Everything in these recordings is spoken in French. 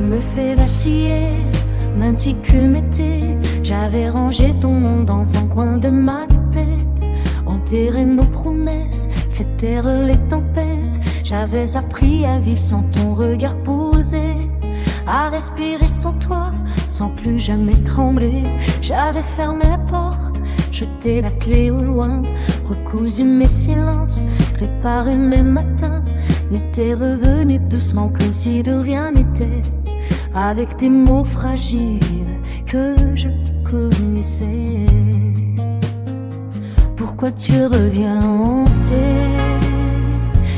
me fais vaciller, m'inticule m'était. J'avais rangé ton nom dans un coin de ma tête, enterré nos promesses, fait taire les tempêtes. J'avais appris à vivre sans ton regard posé, à respirer sans toi, sans plus jamais trembler. J'avais fermé la porte, jeté la clé au loin, recousu mes silences, préparé mes matins, m'étais revenu doucement comme si de rien n'était, avec tes mots fragiles que je connaissais. Pourquoi tu reviens hanter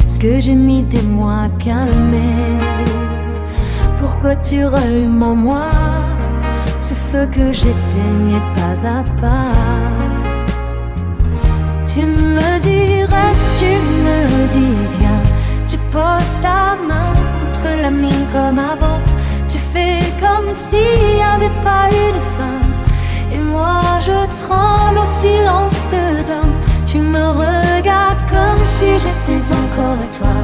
ce que j'ai mis des mois à calmer? Pourquoi tu rallumes en moi ce feu que j'éteignais pas à pas? Tu me dis reste, tu me dis viens, tu poses ta main contre la mienne comme avant. Tu fais comme s'il n'y avait pas eu de fin, et moi je tremble en silence dedans. Tu me regardes comme si j'étais encore à toi,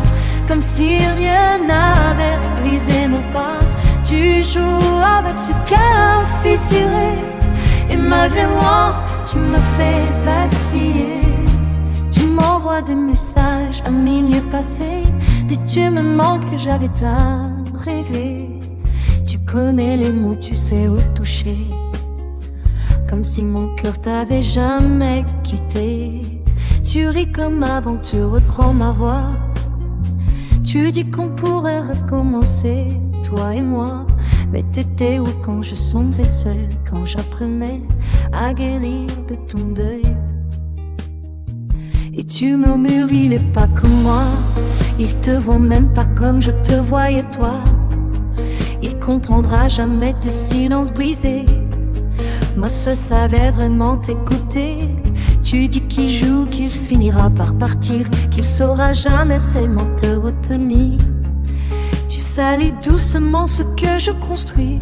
comme si rien n'avait brisé nos pas. Tu joues avec ce cœur fissuré, et malgré moi tu me fais vaciller. Tu m'envoies des messages à minuit passé, puis tu me montres que j'avais tant rêvé. Tu connais les mots, tu sais où toucher, comme si mon cœur t'avait jamais quitté. Tu ris comme avant, tu reprends ma voix. Tu dis qu'on pourrait recommencer, toi et moi. Mais t'étais où quand je sombrais seul, quand j'apprenais à guérir de ton deuil? Et tu murmures, il est pas comme moi, il te voit même pas comme je te voyais toi. Il comprendra jamais tes silences brisés. Moi seul savais vraiment t'écouter. Tu dis qu'il joue, qu'il finira par partir, qu'il saura jamais vraiment te retenir. Tu salis doucement ce que je construis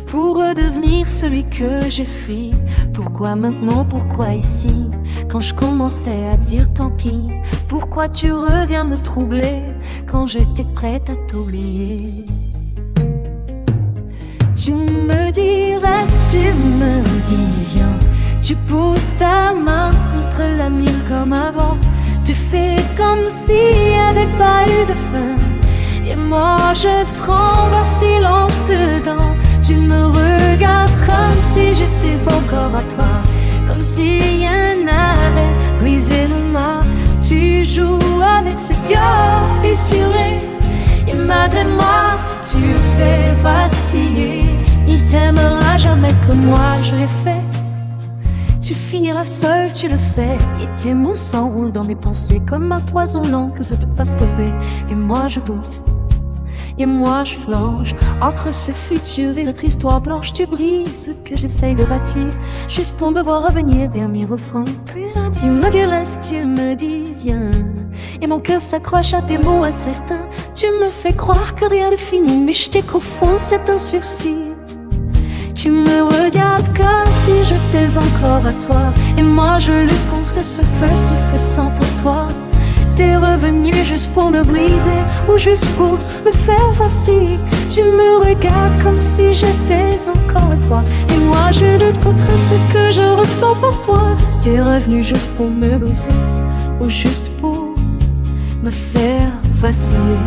pour redevenir celui que j'ai fui. Pourquoi maintenant, pourquoi ici, quand je commençais à dire tant pis? Pourquoi tu reviens me troubler quand j'étais prête à t'oublier? Tu me dis reste, tu me dis viens, tu pousses ta main contre la mienne comme avant. Tu fais comme s'il n'y avait pas eu de fin, et moi je tremble en silence dedans. Tu me regardes comme si j'étais encore à toi, comme si rien n'avait brisé nos mains. Tu joues avec ce cœur fissuré, et malgré moi tu fais vaciller. Il t'aimera jamais comme moi je l'ai fait. Tu finiras seul, tu le sais, et tes mots s'enroulent dans mes pensées comme un poison lent que ça peut pas stopper. Et moi je doute, et moi je flanche entre ce futur et notre histoire blanche. Tu brises ce que j'essaye de bâtir, juste pour me voir revenir. Dernier refrain plus intime, me dire laisse, tu me dis viens, et mon cœur s'accroche à tes mots incertains. Tu me fais croire que rien n'est fini, mais je t'ai qu'au fond c'est un sursis. Tu me regardes comme si j'étais encore à toi, et moi je lutte contre ce feu sans pour toi. T'es revenu juste pour me briser, ou juste pour me faire vaciller. Tu me regardes comme si j'étais encore à toi, et moi je lutte contre ce que je ressens pour toi. T'es revenu juste pour me briser, ou juste pour me faire vaciller.